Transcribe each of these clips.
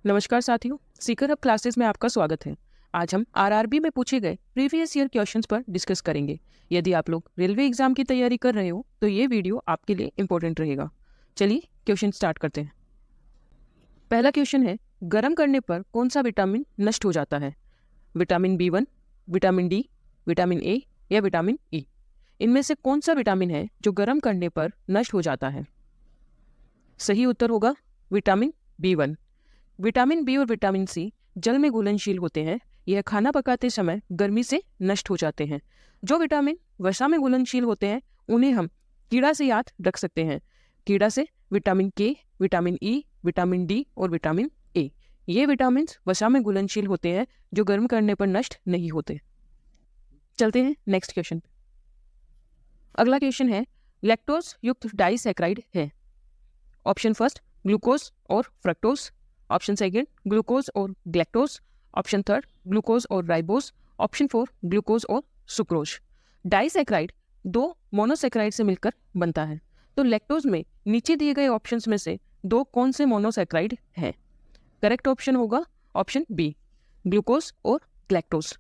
नमस्कार साथियों, Sikar hub classes में आपका स्वागत है। आज हम आरआरबी में पूछे गए प्रीवियस ईयर क्वेश्चंस पर डिस्कस करेंगे। यदि आप लोग रेलवे एग्जाम की तैयारी कर रहे हो तो ये वीडियो आपके लिए इम्पोर्टेंट रहेगा। चलिए क्वेश्चन स्टार्ट करते हैं। पहला क्वेश्चन है, गर्म करने पर कौन सा विटामिन नष्ट हो जाता है? Vitamin B1, vitamin D, vitamin A या विटामिन ई? इनमें से कौन सा विटामिन है जो गर्म करने पर नष्ट हो जाता है? सही उत्तर होगा विटामिन B1। विटामिन बी और विटामिन सी जल में घुलनशील होते हैं। यह खाना पकाते समय गर्मी से नष्ट हो जाते हैं। जो विटामिन वसा में घुलनशील होते हैं उन्हें हम कीड़ा से याद रख सकते हैं। कीड़ा से विटामिन के, विटामिन ई, विटामिन डी और विटामिन ए। ये विटामिन वसा में घुलनशील होते हैं जो गर्म करने पर नष्ट नहीं होते। चलते हैं नेक्स्ट क्वेश्चन पे। अगला क्वेश्चन है, लैक्टोज युक्त डाइसैकेराइड है। ऑप्शन फर्स्ट ग्लूकोज और फ्रक्टोज, ऑप्शन सेकंड ग्लूकोज और ग्लैक्टोज, ऑप्शन थर्ड ग्लूकोज और राइबोज, ऑप्शन फोर ग्लूकोज और सुक्रोज। डाइसैकेराइड दो मोनोसैकेराइड से मिलकर बनता है। तो लैक्टोज में नीचे दिए गए ऑप्शंस में से दो कौन से मोनोसैकेराइड हैं? करेक्ट ऑप्शन होगा ऑप्शन बी, ग्लूकोज और ग्लैक्टोज।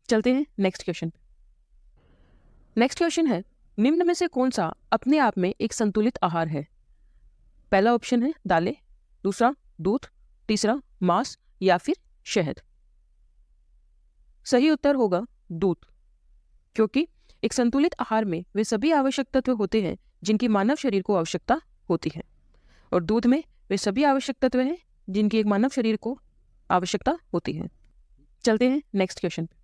चलते हैं नेक्स्ट क्वेश्चन पे। नेक्स्ट क्वेश्चन है, निम्न में से कौन सा अपने आप में एक संतुलित आहार है? पहला ऑप्शन है दालें, दूसरा दूध, तीसरा मांस या फिर शहद। सही उत्तर होगा दूध, क्योंकि एक संतुलित आहार में वे सभी आवश्यक तत्व होते हैं जिनकी मानव शरीर को आवश्यकता होती है, और दूध में वे सभी आवश्यक तत्व हैं जिनकी एक मानव शरीर को आवश्यकता होती है। चलते हैं नेक्स्ट क्वेश्चन पे।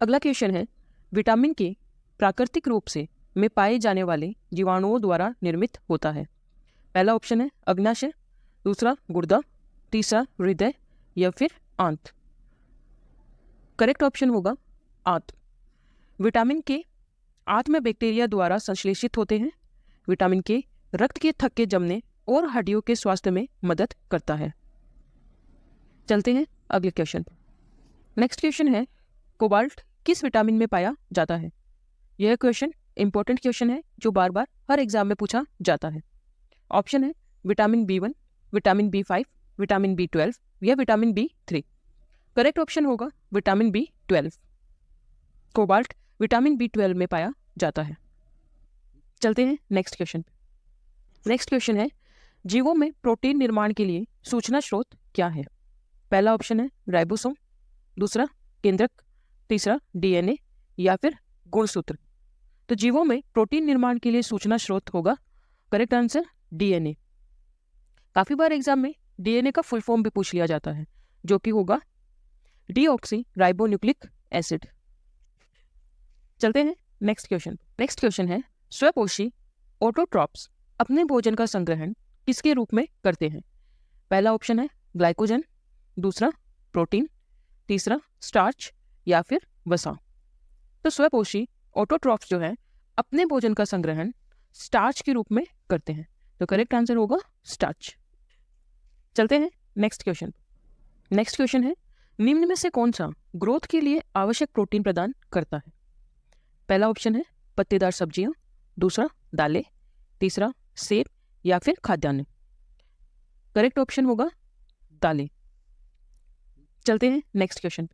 अगला क्वेश्चन है, विटामिन के प्राकृतिक रूप से में पाए जाने वाले जीवाणुओं द्वारा निर्मित होता है। पहला ऑप्शन है अग्नाशय, दूसरा गुर्दा, तीसरा हृदय या फिर आंत। करेक्ट ऑप्शन होगा आंत। विटामिन के आंत में बैक्टीरिया द्वारा संश्लेषित होते हैं। विटामिन के रक्त के थक्के जमने और हड्डियों के स्वास्थ्य में मदद करता है। चलते हैं अगले क्वेश्चन पर। नेक्स्ट क्वेश्चन है, कोबाल्ट किस विटामिन में पाया जाता है? यह क्वेश्चन इंपॉर्टेंट क्वेश्चन है जो बार बार हर एग्जाम में पूछा जाता है। ऑप्शन है vitamin B1, vitamin B5, vitamin B12 या विटामिन B3। करेक्ट ऑप्शन होगा vitamin B12। Cobalt vitamin B12 में पाया जाता है। चलते हैं नेक्स्ट क्वेश्चन पे। नेक्स्ट क्वेश्चन है, जीवों में प्रोटीन निर्माण के लिए सूचना स्रोत क्या है? पहला ऑप्शन है राइबोसोम, दूसरा केंद्रक, तीसरा DNA या फिर गुणसूत्र। तो जीवों में प्रोटीन निर्माण के लिए सूचना स्रोत होगा करेक्ट आंसर DNA। काफी बार एग्जाम में DNA का फुल फॉर्म भी पूछ लिया जाता है, जो कि होगा डीऑक्सी राइबोन्यूक्लिक एसिड। चलते हैं नेक्स्ट क्वेश्चन। नेक्स्ट क्वेश्चन है, स्वपोषी ऑटोट्रॉप्स अपने भोजन का संग्रहण किसके रूप में करते हैं? पहला ऑप्शन है ग्लाइकोजन, दूसरा प्रोटीन, तीसरा स्टार्च या फिर वसा। तो स्वपोषी ऑटोट्रॉप्स जो है अपने भोजन का संग्रहण स्टार्च के रूप में करते हैं। तो करेक्ट आंसर होगा स्टार्च। चलते हैं नेक्स्ट क्वेश्चन। नेक्स्ट क्वेश्चन है, निम्न में से कौन सा ग्रोथ के लिए आवश्यक प्रोटीन प्रदान करता है? पहला ऑप्शन है पत्तेदार सब्जियां, दूसरा दालें, तीसरा सेब या फिर खाद्यान्न। करेक्ट ऑप्शन होगा दालें। चलते हैं नेक्स्ट क्वेश्चन।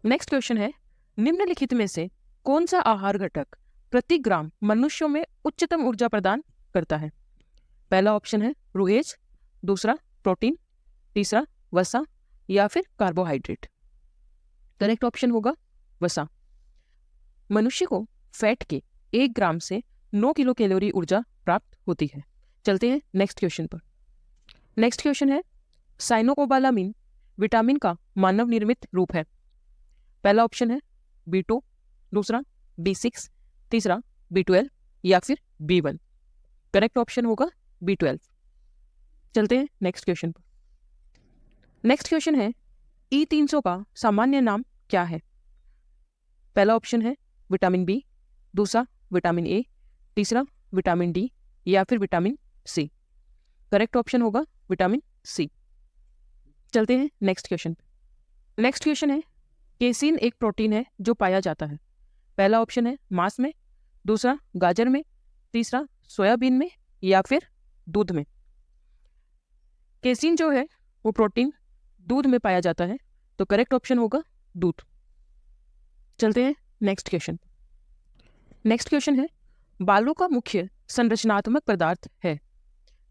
नेक्स्ट क्वेश्चन है, निम्नलिखित में से कौन सा आहार घटक प्रति ग्राम मनुष्यों में उच्चतम ऊर्जा प्रदान करता है? पहला ऑप्शन है रूहेज, दूसरा प्रोटीन, तीसरा वसा या फिर कार्बोहाइड्रेट। करेक्ट ऑप्शन होगा वसा। मनुष्य को फैट के 1 ग्राम से 9 किलो कैलोरी ऊर्जा प्राप्त होती है। चलते हैं नेक्स्ट क्वेश्चन पर। नेक्स्ट क्वेश्चन है, साइनोकोबालामिन विटामिन का मानव निर्मित रूप है। पहला ऑप्शन है B2, दूसरा B6, तीसरा B12 या फिर B1। करेक्ट ऑप्शन होगा B12। चलते हैं नेक्स्ट क्वेश्चन पर। नेक्स्ट क्वेश्चन है, E300 का सामान्य नाम क्या है? पहला ऑप्शन है विटामिन बी, दूसरा विटामिन ए, तीसरा विटामिन डी या फिर विटामिन सी। करेक्ट ऑप्शन होगा विटामिन सी। चलते हैं नेक्स्ट क्वेश्चन पे। नेक्स्ट क्वेश्चन है, केसीन एक प्रोटीन है जो पाया जाता है। पहला ऑप्शन है मांस में, दूसरा गाजर में, तीसरा सोयाबीन में या फिर दूध में। केसीन जो है वो प्रोटीन दूध में पाया जाता है, तो करेक्ट ऑप्शन होगा दूध। चलते हैं नेक्स्ट क्वेश्चन। नेक्स्ट क्वेश्चन है, बालों का मुख्य संरचनात्मक पदार्थ है।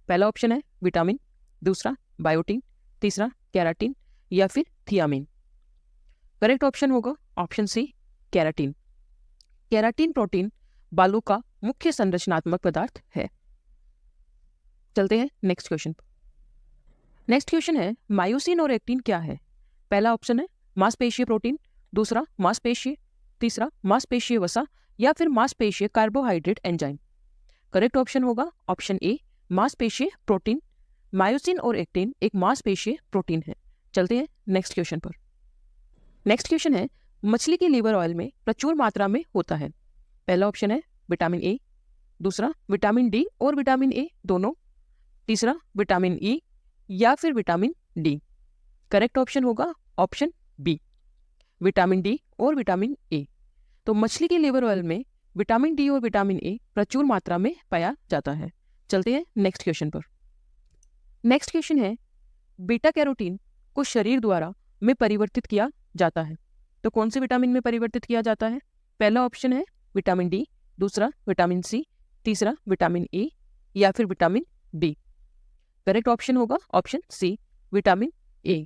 पहला ऑप्शन है विटामिन, दूसरा बायोटीन, तीसरा केराटिन या फिर थियामिन। करेक्ट ऑप्शन होगा option C keratin. Keratin protein बालों का मुख्य संरचनात्मक पदार्थ है। चलते हैं नेक्स्ट क्वेश्चन। नेक्स्ट क्वेश्चन है, मायोसिन और एक्टिन क्या है। पहला ऑप्शन है मांसपेशीय प्रोटीन, दूसरा मांसपेशीय, तीसरा मांसपेशीय वसा या फिर मांसपेशीय कार्बोहाइड्रेट एंजाइम। करेक्ट ऑप्शन होगा ऑप्शन ए मांसपेशीय प्रोटीन। मायोसिन और एक्टिन एक मांसपेशीय प्रोटीन है। चलते हैं नेक्स्ट क्वेश्चन पर। नेक्स्ट क्वेश्चन है, मछली के लीवर ऑयल में प्रचुर मात्रा में होता है। पहला ऑप्शन है विटामिन ए, दूसरा विटामिन डी और विटामिन ए दोनों, तीसरा विटामिन ई या फिर विटामिन डी। करेक्ट ऑप्शन होगा ऑप्शन बी विटामिन डी और विटामिन ए। तो मछली के लीवर ऑयल में विटामिन डी और विटामिन ए प्रचुर मात्रा में पाया जाता है। चलते हैं नेक्स्ट क्वेश्चन पर। नेक्स्ट क्वेश्चन है, बीटा कैरोटीन को शरीर द्वारा में परिवर्तित किया जाता है, तो कौन से विटामिन में परिवर्तित किया जाता है। पहला ऑप्शन है विटामिन डी, दूसरा विटामिन सी, तीसरा विटामिन ए या फिर विटामिन डी। करेक्ट ऑप्शन होगा ऑप्शन सी विटामिन ए।